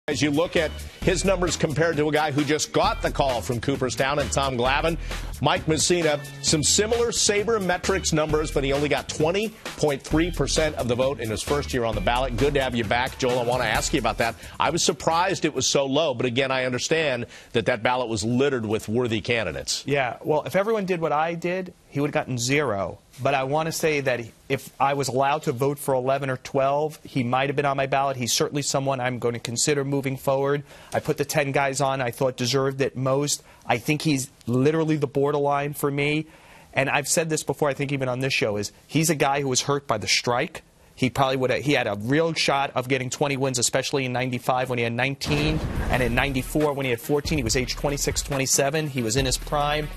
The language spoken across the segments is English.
As you look at his numbers compared to a guy who just got the call from Cooperstown and Tom Glavine, Mike Mussina, some similar sabermetrics numbers, but he only got 20.3% of the vote in his first year on the ballot. Good to have you back, Joel. I want to ask you about that. I was surprised it was so low, but again, I understand that that ballot was littered with worthy candidates. Yeah, well, if everyone did what I did, he would have gotten 0. But I want to say that if I was allowed to vote for 11 or 12, he might have been on my ballot. He's certainly someone I'm going to consider moving forward. I put the 10 guys on I thought deserved it most. I think he's literally the borderline for me. And I've said this before, I think even on this show, is he's a guy who was hurt by the strike. He probably would have, he had a real shot of getting 20 wins, especially in 95 when he had 19, and in 94 when he had 14. He was age 26, 27. He was in his prime.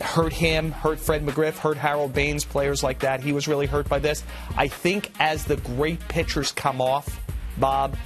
Hurt him, hurt Fred McGriff, hurt Harold Baines, players like that. He was really hurt by this. I think as the great pitchers come off, Bob,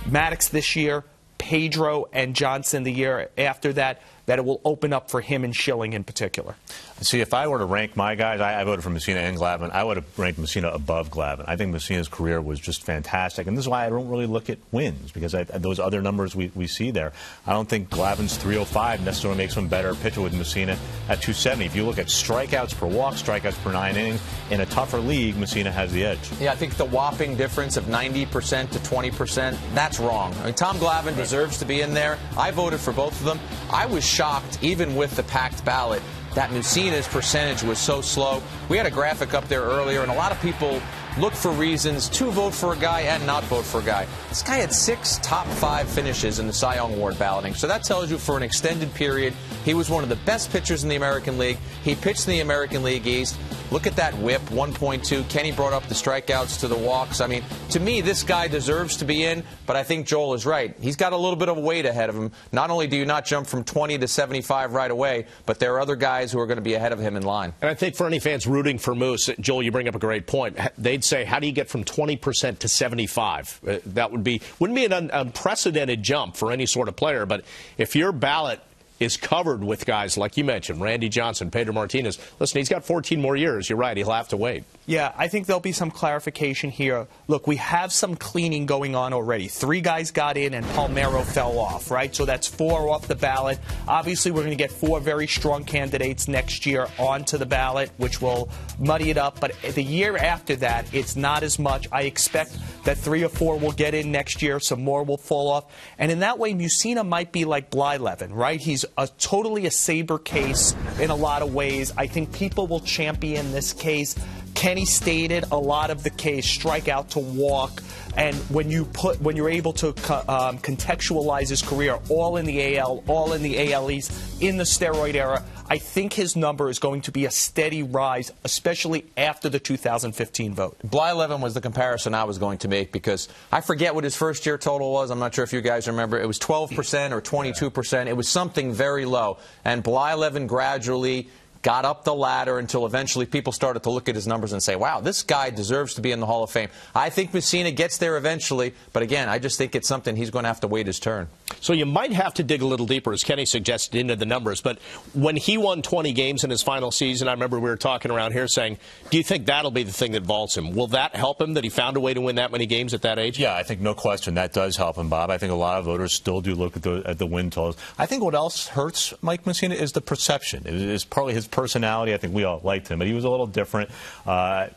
Maddox this year, Pedro and Johnson the year after that, that it will open up for him and Schilling in particular. See, if I were to rank my guys, I voted for Mussina and Glavine. I would have ranked Mussina above Glavine. I think Mussina's career was just fantastic. And this is why I don't really look at wins, because those other numbers we see there. I don't think Glavine's 305 necessarily makes him a better pitcher with Mussina at 270. If you look at strikeouts per walk, strikeouts per 9 innings, in a tougher league, Mussina has the edge. Yeah, I think the whopping difference of 90% to 20%, that's wrong. I mean, Tom Glavine deserves to be in there. I voted for both of them. I was shocked, even with the packed ballot, that Mussina's percentage was so slow. We had a graphic up there earlier, and a lot of people look for reasons to vote for a guy and not vote for a guy. This guy had 6 top 5 finishes in the Cy Young Award balloting. So that tells you for an extended period, he was one of the best pitchers in the American League. He pitched in the American League East. Look at that whip, 1.2. Kenny brought up the strikeouts to the walks. I mean, to me, this guy deserves to be in, but I think Joel is right. He's got a little bit of a weight ahead of him. Not only do you not jump from 20 to 75 right away, but there are other guys who are going to be ahead of him in line. And I think for any fans rooting for Moose, Joel, you bring up a great point. They'd say, how do you get from 20% to 75? That wouldn't be an unprecedented jump for any sort of player, but if your ballot is covered with guys like you mentioned, Randy Johnson, Pedro Martinez. Listen, he's got 14 more years. You're right. He'll have to wait. Yeah, I think there'll be some clarification here. Look, we have some cleaning going on already. 3 guys got in and Palmeiro fell off, right? So that's 4 off the ballot. Obviously, we're going to get 4 very strong candidates next year onto the ballot, which will muddy it up. But the year after that, it's not as much. I expect that 3 or 4 will get in next year. Some more will fall off. And in that way, Mussina might be like Blyleven, right? He's totally a saber case in a lot of ways. I think people will champion this case. Kenny stated a lot of the case, strikeout to walk, and when you're able to contextualize his career, all in the AL, all in the AL East, in the steroid era, I think his number is going to be a steady rise, especially after the 2015 vote. Blyleven was the comparison I was going to make because I forget what his first year total was. I'm not sure if you guys remember. It was 12% or 22%. It was something very low. And Blyleven gradually got up the ladder until eventually people started to look at his numbers and say, wow, this guy deserves to be in the Hall of Fame. I think Mussina gets there eventually, but again, I just think it's something he's going to have to wait his turn. So you might have to dig a little deeper, as Kenny suggested, into the numbers. But when he won 20 games in his final season, I remember we were talking around here saying, do you think that'll be the thing that vaults him? Will that help him, that he found a way to win that many games at that age? Yeah, I think no question that does help him, Bob. I think a lot of voters still do look at the win totals. I think what else hurts Mike Mussina is the perception. It is partly his personality. I think we all liked him, but he was a little different. And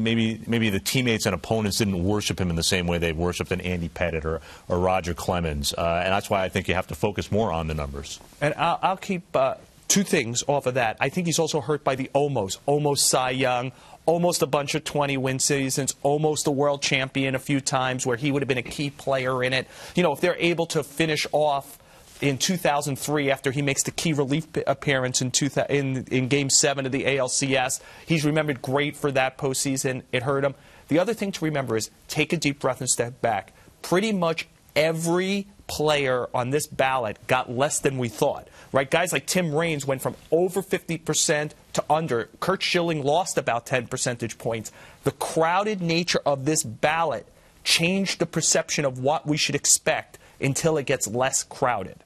maybe the teammates and opponents didn't worship him in the same way they worshipped an Andy Pettitte or Roger Clemens. And that's why I think you have to focus more on the numbers. And I'll keep 2 things off of that. I think he's also hurt by the almost Cy Young, almost a bunch of 20-win seasons, almost a world champion a few times where he would have been a key player in it. You know, if they're able to finish off in 2003 after he makes the key relief appearance in Game 7 of the ALCS. He's remembered great for that postseason. It hurt him. The other thing to remember is take a deep breath and step back. Pretty much every player on this ballot got less than we thought. Right? Guys like Tim Raines went from over 50% to under. Curt Schilling lost about 10 percentage points. The crowded nature of this ballot changed the perception of what we should expect until it gets less crowded.